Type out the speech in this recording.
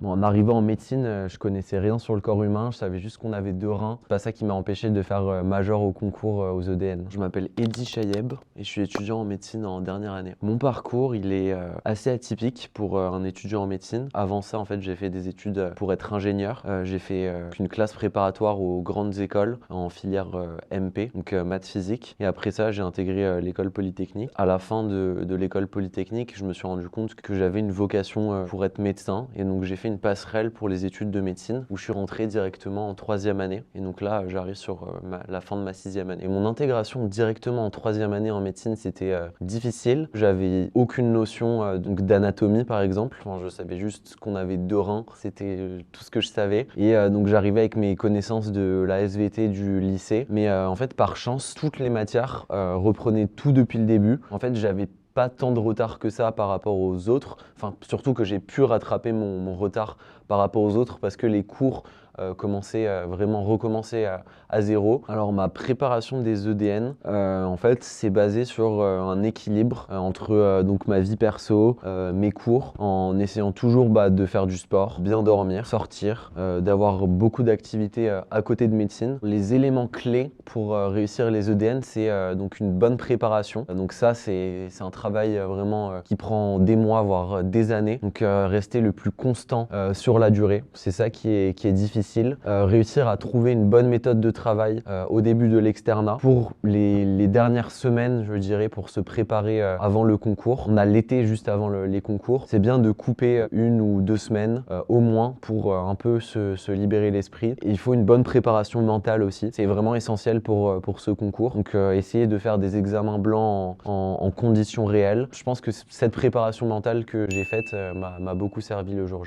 Bon, en arrivant en médecine, je connaissais rien sur le corps humain, je savais juste qu'on avait 2 reins. C'est pas ça qui m'a empêché de faire major au concours aux EDN. Je m'appelle Eddy Chayeb et je suis étudiant en médecine en dernière année. Mon parcours, il est assez atypique pour un étudiant en médecine. Avant ça, en fait, j'ai fait des études pour être ingénieur. J'ai fait une classe préparatoire aux grandes écoles en filière MP, donc maths physique. Et après ça, j'ai intégré l'école polytechnique. À la fin de l'école polytechnique, je me suis rendu compte que j'avais une vocation pour être médecin et donc j'ai fait une passerelle pour les études de médecine où je suis rentré directement en 3e année. Et donc là, j'arrive sur la fin de ma 6e année. Et mon intégration directement en 3e année en médecine, c'était difficile. J'avais aucune notion donc d'anatomie par exemple. Enfin, je savais juste qu'on avait 2 reins, c'était tout ce que je savais. Et donc j'arrivais avec mes connaissances de la SVT du lycée. Mais en fait, par chance, toutes les matières reprenaient tout depuis le début. En fait, j'avais pas tant de retard que ça par rapport aux autres. Enfin, surtout que j'ai pu rattraper mon retard par rapport aux autres parce que les cours vraiment recommencer à zéro. Alors ma préparation des EDN, en fait, c'est basé sur un équilibre entre donc ma vie perso, mes cours, en essayant toujours de faire du sport, bien dormir, sortir, d'avoir beaucoup d'activités à côté de médecine. Les éléments clés pour réussir les EDN, c'est donc une bonne préparation. Donc ça, c'est un travail vraiment qui prend des mois, voire des années. Donc rester le plus constant sur la durée, c'est ça qui est difficile. Réussir à trouver une bonne méthode de travail au début de l'externat. Pour les dernières semaines, je dirais, pour se préparer avant le concours. On a l'été juste avant les concours. C'est bien de couper 1 ou 2 semaines au moins pour un peu se libérer l'esprit. Et il faut une bonne préparation mentale aussi. C'est vraiment essentiel pour ce concours. Donc essayer de faire des examens blancs en conditions réelles. Je pense que cette préparation mentale que j'ai faite m'a beaucoup servi le jour J.